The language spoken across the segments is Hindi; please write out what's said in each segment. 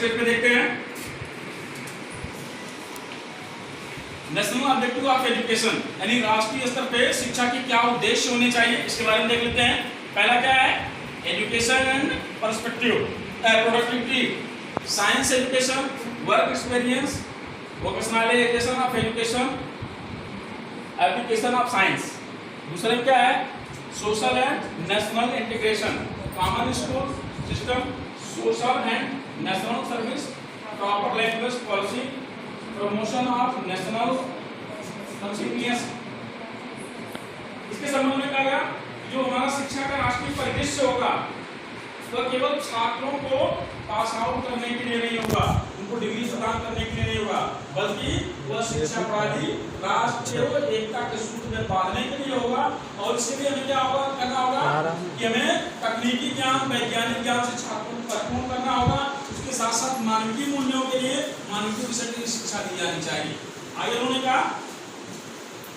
पेज पे देखते हैं। नेशनल ऑब्जेक्टिव ऑफ एजुकेशन यानी राष्ट्रीय स्तर पे शिक्षा के क्या उद्देश्य होने चाहिए, इसके बारे में देख लेते हैं। पहला क्या है, education and perspective, productivity, science education, work experience, vocationalisation of education, application of science. दूसरा क्या है, social and national integration, common school system, social and national service, proper language policy, promotion of national consequence. इसके संबंध में कहा गया जो हमारा शिक्षा का राष्ट्रीय परिदृश्य होगा वह केवल छात्रों को पास आउट करने के लिए नहीं होगा, उनको डिग्री प्रदान करने के लिए नहीं होगा, बल्कि वह शिक्षा प्रणाली राष्ट्र एकता के सूत्र में बांधने के लिए होगा। और इसके लिए हमें क्या होगा, करना होगा कि हमें तकनीकी ज्ञान, वैज्ञानिक ज्ञान से छात्रों को परिपूर्ण करना होगा। उसके साथ साथ मानवीय मूल्यों के लिए मानवीय विषय की शिक्षा दी जानी चाहिए। आगे उन्होंने कहा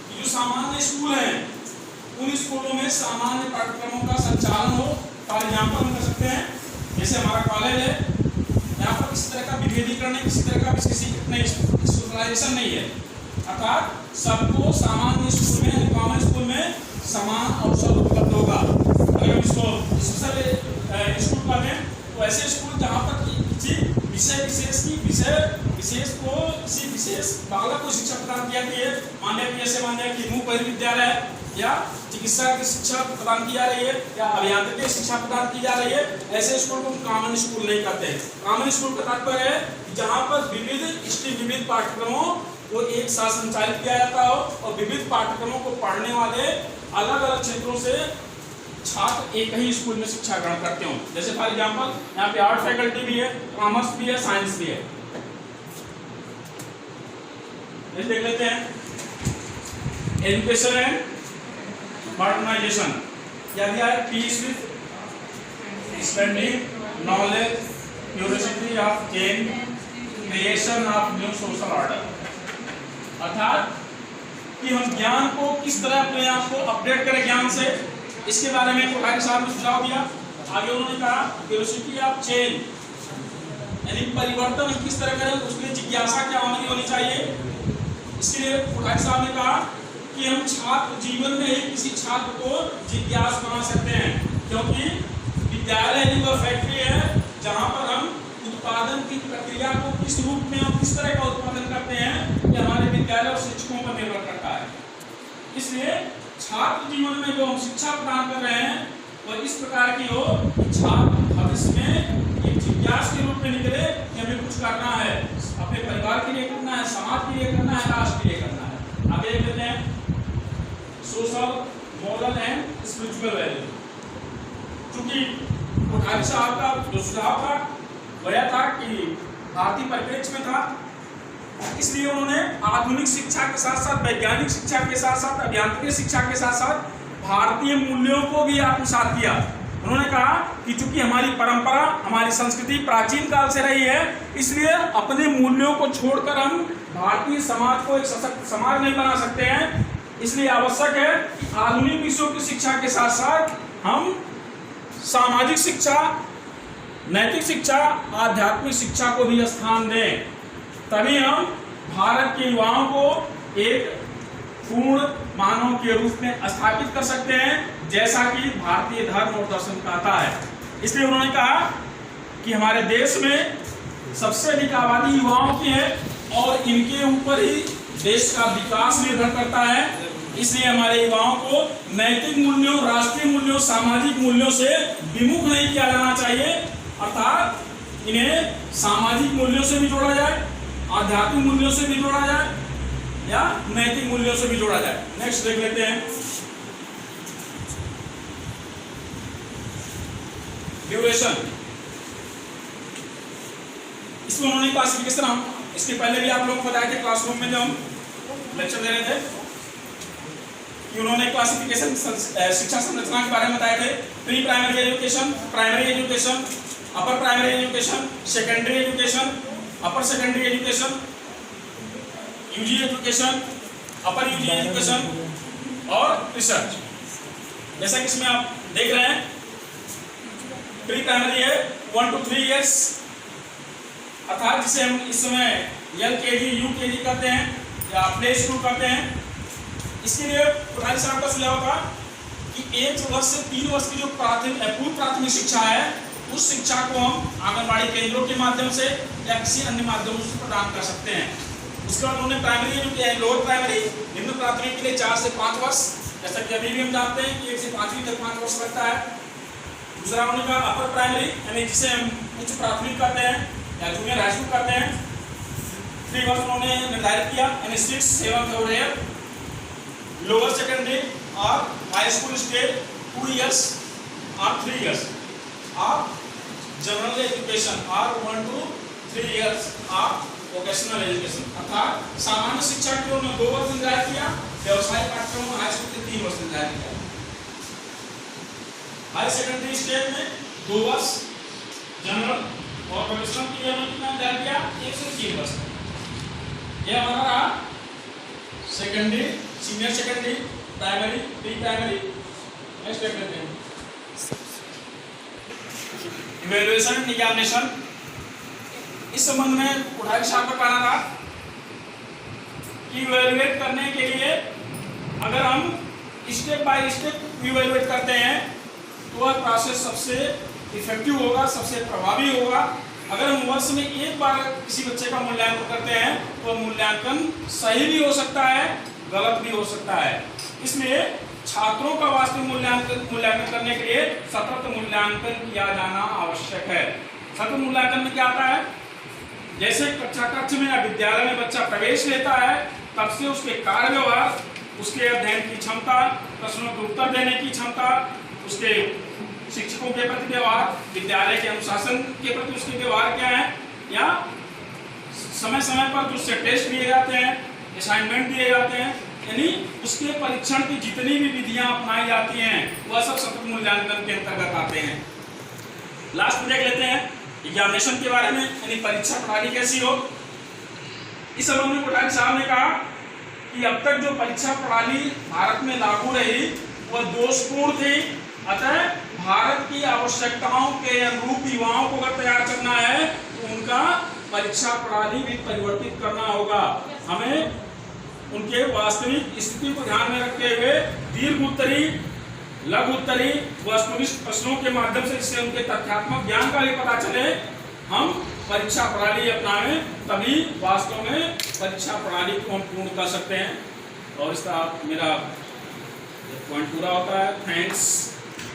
कि जो सामान्य स्कूल हैं उन स्कूलों में सामान्य पाठ्यक्रमों का संचालन हो। फॉर एग्जाम्पल हम कर सकते हैं, जैसे हमारा कॉलेज है, यहाँ पर किसी तरह का विभेदीकरण नहीं, किसी तरह का स्पेशलाइजेशन नहीं है, अर्थात सबको सामान्य स्कूल में, कॉमन स्कूल में समान अवसर उपलब्ध होगा। अगर हम इसको स्पेशल स्कूल पढ़ें तो ऐसे स्कूल जहाँ पर किसी विषय विशेष की किसी विशेष बाला को शिक्षा प्रदान किया गई है, मान्य कि मुख्य विद्यालय या चिकित्सा की शिक्षा प्रदान की जा रही है या अभियांत्रिकी की शिक्षा प्रदान की जा रही है, ऐसे स्कूल को कॉमन स्कूल नहीं कहते। कॉमन स्कूल का तात्पर्य है जहाँ पर विविध पाठ्यक्रमों को एक साथ संचालित किया जाता हो और विविध पाठ्यक्रमों को पढ़ने वाले अलग अलग क्षेत्रों से छात्र एक ही स्कूल में शिक्षा ग्रहण करते हो। जैसे फॉर एग्जाम्पल यहाँ पे आर्ट फैकल्टी भी है, कॉमर्स भी है, साइंस भी है। देख लेते हैं एजुकेशन एंड मॉडर्नाइजेशन, यदि है peace with standing knowledge, curiosity of change, creation of new social order. अर्थात कि हम ज्ञान को किस तरह अपने आप को अपडेट करें ज्ञान से, इसके बारे में कोठारी साहब ने सुझाव दिया। आगे उन्होंने कहा क्यूरियोसिटी ऑफ चेंज यानी परिवर्तन किस तरह करें, उसके लिए जिज्ञासा क्या होनी चाहिए। इसके लिए कोठारी साहब ने कहा कि हम छात्र जीवन में ही किसी छात्र को जिज्ञास बना सकते हैं, क्योंकि विद्यालय ही वह फैक्ट्री है जहाँ पर हम उत्पादन की प्रक्रिया को किस रूप में और किस तरह का उत्पादन करते हैं, ये हमारे विद्यालय और शिक्षकों पर निर्भर करता है। इसलिए छात्र जीवन में जो हम शिक्षा प्रदान कर रहे हैं वह इस प्रकार की हो कि छात्र भविष्य में एक जिज्ञास के रूप में निकले कि हमें कुछ करना है, अपने परिवार के लिए करना है, समाज के लिए करना है, राष्ट्र के लिए करना है। आगे देख लेते हैं social, moral and spiritual value. क्योंकि कोठारी साहब का जो सुझाव था वह था कि भारतीय परिप्रेक्ष्य में था, इसलिए उन्होंने आधुनिक शिक्षा के साथ साथ, वैज्ञानिक शिक्षा के साथ साथ, अभियांत्रिकी शिक्षा के साथ साथ भारतीय मूल्यों को भी आत्मसात किया। उन्होंने कहा कि चूंकि हमारी परंपरा, हमारी संस्कृति प्राचीन काल से रही है, इसलिए अपने मूल्यों को छोड़कर हम भारतीय समाज को एक सशक्त समाज नहीं बना सकते हैं। इसलिए आवश्यक है कि आधुनिक विषयों की शिक्षा के साथ साथ हम सामाजिक शिक्षा, नैतिक शिक्षा, आध्यात्मिक शिक्षा को भी स्थान दें, तभी हम भारत के युवाओं को एक पूर्ण मानव के रूप में स्थापित कर सकते हैं, जैसा कि भारतीय धर्म और दर्शन कहता है। इसलिए उन्होंने कहा कि हमारे देश में सबसे अधिक आबादी युवाओं की है और इनके ऊपर ही देश का विकास निर्भर करता है। इसलिए हमारे युवाओं को नैतिक मूल्यों, राष्ट्रीय मूल्यों, सामाजिक मूल्यों से विमुख नहीं किया जाना चाहिए, अर्थात इन्हें सामाजिक मूल्यों से भी जोड़ा जाए, आध्यात्मिक मूल्यों से भी जोड़ा जाए या नैतिक मूल्यों से भी जोड़ा जाए। नेक्स्ट देख लेते हैं ड्यूरेशन। इसमें उन्होंने क्लासिफिकेशन, हम इसके पहले भी आप लोगों को बताया थे क्लासरूम में जब हम लेक्चर दे रहे थे कि उन्होंने क्लासिफिकेशन शिक्षा संरचना के बारे में बताए थे। Pre primary education, primary education, upper primary education, secondary education, upper secondary education, UG education, upper UG education और रिसर्च। जैसा कि इसमें आप देख रहे हैं प्री प्राइमरी है 1 to 3 years, अर्थात जिसे हम इस समय LKG UKG कहते हैं या प्ले स्कूल कहते हैं। इसके लिए कोठारी साहब का सुझाव था कि 1 वर्ष से 3 वर्ष की जो पूर्व प्राथमिक शिक्षा है उस शिक्षा को हम आंगनबाड़ी केंद्रों के माध्यम से या किसी अन्य माध्यमों से प्रदान कर सकते हैं। उसके बाद उन्होंने प्राइमरी जो है लोअर प्राइमरी निम्न प्राथमिक के लिए 4 से 5 वर्ष, जैसा कि अभी भी हम जानते हैं कि 1 से 5वीं तक 5 वर्ष लगता है। दूसरा उन्होंने कहा अपर प्राइमरी यानी जिसे हम उच्च प्राथमिक कहते हैं या जूनियर हाई स्कूल कहते हैं, 3 वर्ष उन्होंने निर्धारित किया यानी 6, 7 और 8। लोअर सेकेंडरी और हाई स्कूल स्टेज 2 years और 3 years और जनरल एजुकेशन और 1 to 3 years और वोकेशनल एजुकेशन अर्थात सामान्य शिक्षा के उन्होंने 2 वर्ष निर्धारित किया, व्यवसायिक पाठ्यक्रम हाई स्कूल के 3 वर्ष निर्धारित किया। हाई सेकेंडरी स्टेज में 2 वर्ष, जनरल और प्रोफेशनल के लिए उन्होंने कितना निर्धारित किया 1 से 3 वर्ष। यह हमारा रहा secondary, senior secondary, primary, pre primary. Next देख लेते हैं इवैल्यूएशन एंड एग्जामिनेशन। इस संबंध में कोठारी साहब का कहना था कि इवैल्यूएट करने के लिए अगर हम स्टेप बाय स्टेप इवैल्यूएट करते हैं तो वह प्रोसेस सबसे इफेक्टिव होगा, सबसे प्रभावी होगा। अगर हम वर्ष में एक बार किसी बच्चे का मूल्यांकन करते हैं तो मूल्यांकन सही भी हो सकता है, गलत भी हो सकता है। इसलिए छात्रों का वास्तविक मूल्यांकन करने के लिए सतत मूल्यांकन किया जाना आवश्यक है। सतत मूल्यांकन में क्या आता है, जैसे कक्षा कक्ष में या विद्यालय में बच्चा प्रवेश लेता है तब से उसके कार्य व्यवहार, उसके अध्ययन की क्षमता, प्रश्नों के उत्तर देने की क्षमता, उसके शिक्षकों के प्रति व्यवहार, विद्यालय के अनुशासन के प्रति उसके व्यवहार क्या है, या समय समय पर उससे टेस्ट लिए जाते हैं, असाइनमेंट दिए जाते हैं, यानी उसके परीक्षण की जितनी भी विधियां अपनाई जाती हैं वह सब सतत मूल्यांकन के अंतर्गत आते हैं। लास्ट में देख लेते हैं एग्जामिनेशन के बारे में, यानी परीक्षा प्रणाली कैसी हो। इस संबंध में कोठारी साहब ने कहा कि अब तक जो परीक्षा प्रणाली भारत में लागू रही वह दोषपूर्ण थी। अतः भारत की आवश्यकताओं के अनुरूप युवाओं को अगर तैयार करना है तो उनका परीक्षा प्रणाली भी परिवर्तित करना होगा। हमें उनके वास्तविक स्थिति को ध्यान में रखते हुए दीर्घ उत्तरी, लघु उत्तरी, वस्तुनिष्ठ प्रश्नों के माध्यम से इससे उनके तथ्यात्मक ज्ञान का भी पता चले, हम परीक्षा प्रणाली अपनाएं, तभी वास्तव में परीक्षा प्रणाली को हम पूर्ण कर सकते हैं। और इसका मेरा पॉइंट पूरा होता है। थैंक्स।